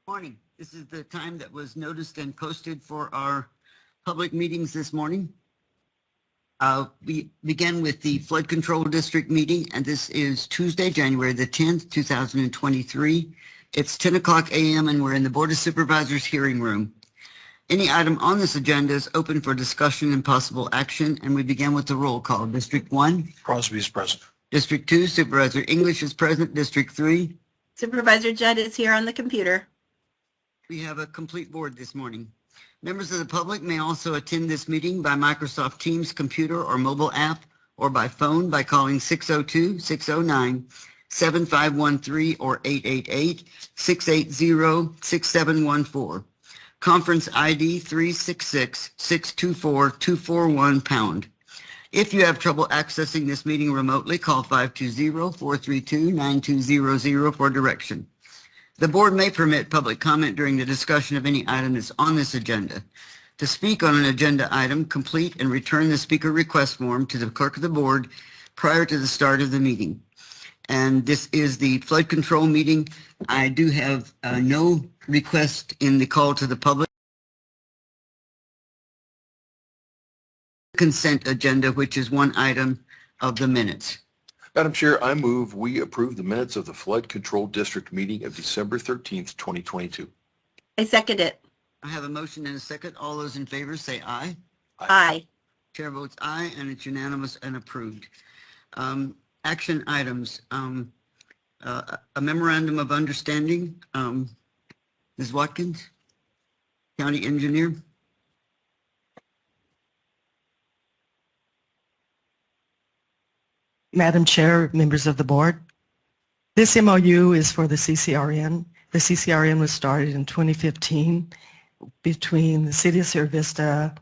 Morning. This is the time that was noticed and posted for our public meetings this morning. We began with the Flood Control District meeting, and this is Tuesday, January the 10th, 2023. It's 10 o'clock a.m. and we're in the Board of Supervisors hearing room. Any item on this agenda is open for discussion and possible action, and we begin with the roll call. District 1. Crosby is present. District 2, Supervisor English is present. District 3. Supervisor Judd is here on the computer. We have a complete board this morning. Members of the public may also attend this meeting by Microsoft Teams computer or mobile app or by phone by calling 602-609-7513 or 888-680-6714. Conference ID 366-624-241 #. If you have trouble accessing this meeting remotely, call 520-432-9200 for direction. The board may permit public comment during the discussion of any item that's on this agenda. To speak on an agenda item, complete and return the speaker request form to the clerk of the board prior to the start of the meeting. And this is the flood control meeting. I do have no request in the call to the public. Consent agenda, which is one item of the minutes. Madam Chair, I move we approve the minutes of the Flood Control District meeting of December 13th, 2022. I second it. I have a motion and a second. All those in favor say aye. Aye. Chair votes aye, and it's unanimous and approved. Action items. A memorandum of understanding. Ms. Watkins, County Engineer. Madam Chair, members of the board, this MOU is for the CCRN. The CCRN was started in 2015 between the City of Sierra Vista,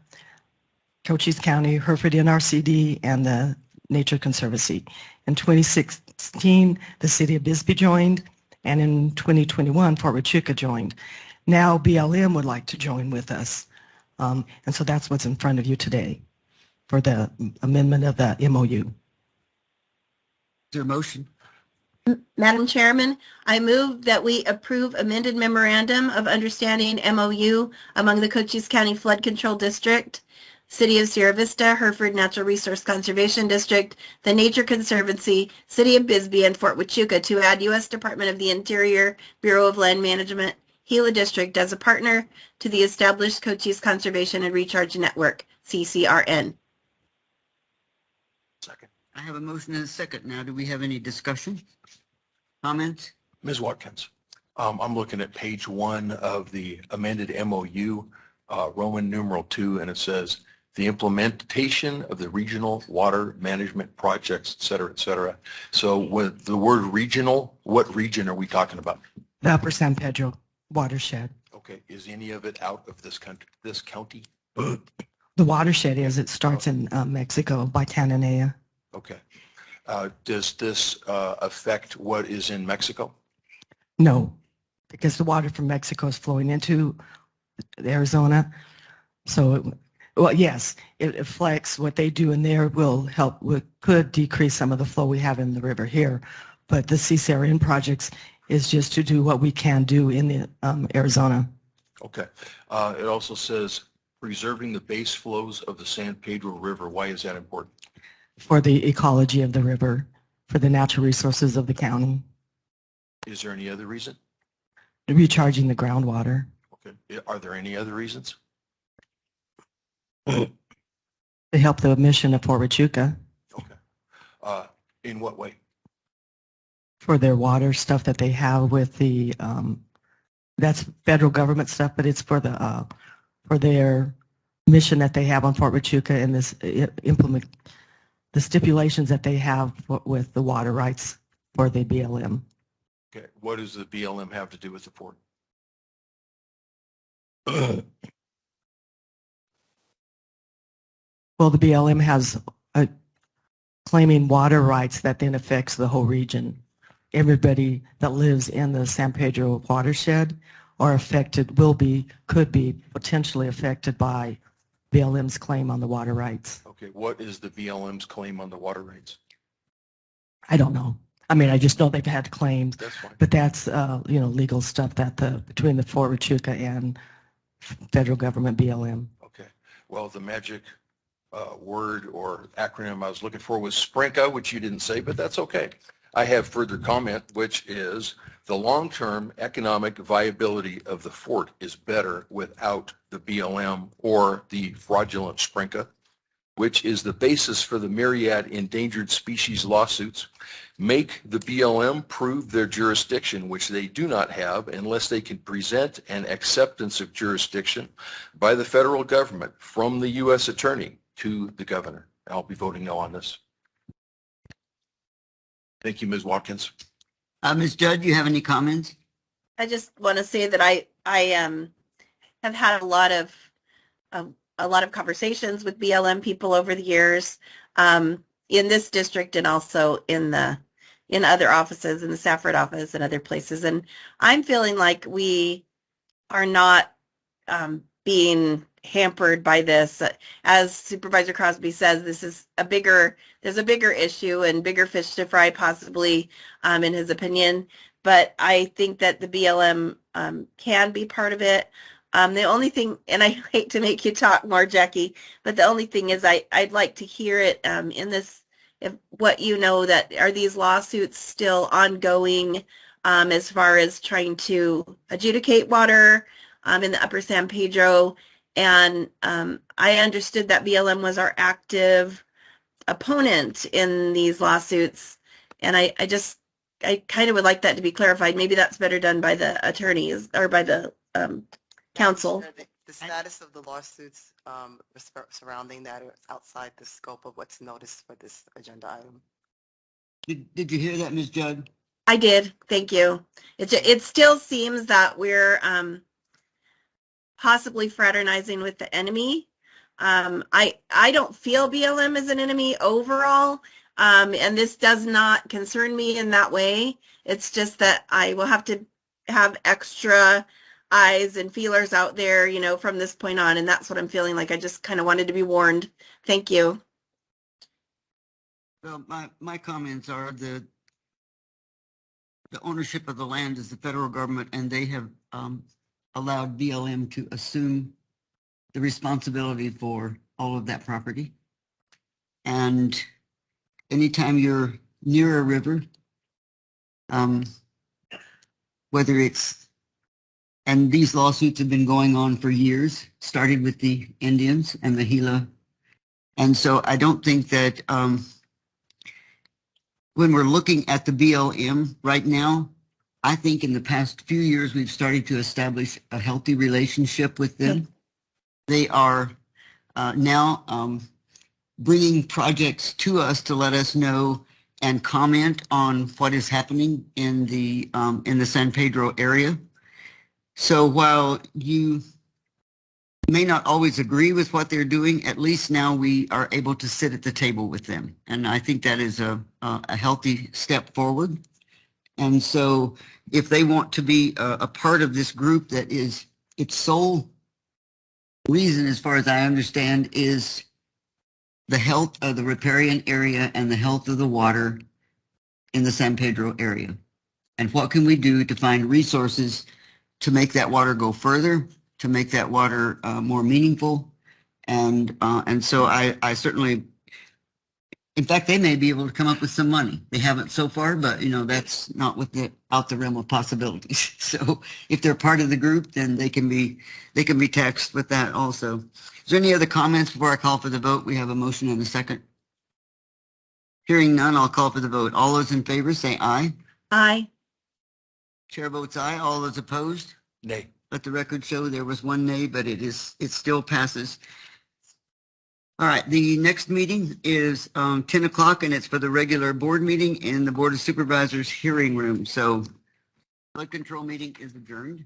Cochise County, Hereford NRCD, and the Nature Conservancy. In 2016, the City of Bisbee joined, and in 2021, Fort Huachuca joined. Now BLM would like to join with us, and so that's what's in front of you today for the amendment of the MOU. Is there a motion? Madam Chairman, I move that we approve amended memorandum of understanding MOU among the Cochise County Flood Control District, City of Sierra Vista, Hereford Natural Resource Conservation District, the Nature Conservancy, City of Bisbee, and Fort Huachuca to add U.S. Department of the Interior, Bureau of Land Management, Gila District as a partner to the established Cochise Conservation and Recharge Network, CCRN. Second. I have a motion and a second. Now, do we have any discussion? Comments? Ms. Watkins, I'm looking at page 1 of the amended MOU, Roman numeral 2, and it says the implementation of the regional water management projects, et cetera, et cetera. So with the word regional, what region are we talking about? The Upper San Pedro watershed. Okay, is any of it out of this country, this county? The watershed is, it starts in Mexico by Cananea. Okay. Does this affect what is in Mexico? No, because the water from Mexico is flowing into Arizona. So, well, yes, it affects what they do in there will help, could decrease some of the flow we have in the river here. But the CCRN projects is just to do what we can do in the Arizona. Okay. It also says preserving the base flows of the San Pedro River. Why is that important? For the ecology of the river, for the natural resources of the county. Is there any other reason? Recharging the groundwater. Okay. Are there any other reasons? To help the mission of Fort Huachuca. Okay. In what way? For their water stuff that they have with the, that's federal government stuff, but it's for the, for their mission that they have on Fort Huachuca and this implement, the stipulations that they have with the water rights for the BLM. Okay. What does the BLM have to do with the port? Well, the BLM has claiming water rights that then affects the whole region. Everybody that lives in the San Pedro watershed are affected, will be, could be potentially affected by BLM's claim on the water rights. Okay. What is the BLM's claim on the water rights? I don't know. I mean, I just know they've had claims, That's fine. but that's, legal stuff that between the Fort Huachuca and federal government BLM. Okay. Well, the magic word or acronym I was looking for was SPRINKA, which you didn't say, but that's okay. I have further comment, which is the long-term economic viability of the fort is better without the BLM or the fraudulent SPRINKA, which is the basis for the myriad endangered species lawsuits. Make the BLM prove their jurisdiction, which they do not have unless they can present an acceptance of jurisdiction by the federal government from the U.S. attorney to the governor. I'll be voting no on this. Thank you, Ms. Watkins. Ms. Judd, you have any comments? I just want to say that I have had a lot of conversations with BLM people over the years, in this district and also in other offices, in the Safford office and other places. And I'm feeling like we are not being hampered by this. As Supervisor Crosby says, there's a bigger issue and bigger fish to fry possibly, in his opinion. But I think that the BLM can be part of it. The only thing, and I hate to make you talk more, Jackie, but the only thing is I'd like to hear it in this, if what you know, that are these lawsuits still ongoing as far as trying to adjudicate water in the Upper San Pedro. And I understood that BLM was our active opponent in these lawsuits. And I kind of would like that to be clarified. Maybe that's better done by the attorneys or by the council. The status of the lawsuits surrounding that are outside the scope of what's noticed for this agenda item. Did you hear that, Ms. Judd? I did. Thank you. It still seems that we're possibly fraternizing with the enemy. I don't feel BLM as an enemy overall, and this does not concern me in that way. It's just that I will have to have extra eyes and feelers out there, from this point on, and that's what I'm feeling like. I just kind of wanted to be warned. Thank you. Well, my comments are the ownership of the land is the federal government, and they have allowed BLM to assume the responsibility for all of that property. And anytime you're near a river, whether it's, and these lawsuits have been going on for years, started with the Indians and the Gila. And so I don't think that when we're looking at the BLM right now, I think in the past few years, we've started to establish a healthy relationship with them. They are now bringing projects to us to let us know and comment on what is happening in the San Pedro area. So while you may not always agree with what they're doing, at least now we are able to sit at the table with them. And I think that is a healthy step forward. And so if they want to be a part of this group that is its sole reason, as far as I understand, is the health of the riparian area and the health of the water in the San Pedro area. And what can we do to find resources to make that water go further, to make that water more meaningful? And so I certainly, in fact, they may be able to come up with some money. They haven't so far, but that's not out the realm of possibilities. So if they're part of the group, then they can be taxed with that also. Is there any other comments before I call for the vote? We have a motion and a second. Hearing none, I'll call for the vote. All those in favor say aye. Aye. Chair votes aye. All those opposed? Nay. Let the record show there was one nay, but it still passes. All right, the next meeting is 10 o'clock, and it's for the regular board meeting in the Board of Supervisors hearing room. So flood control meeting is adjourned.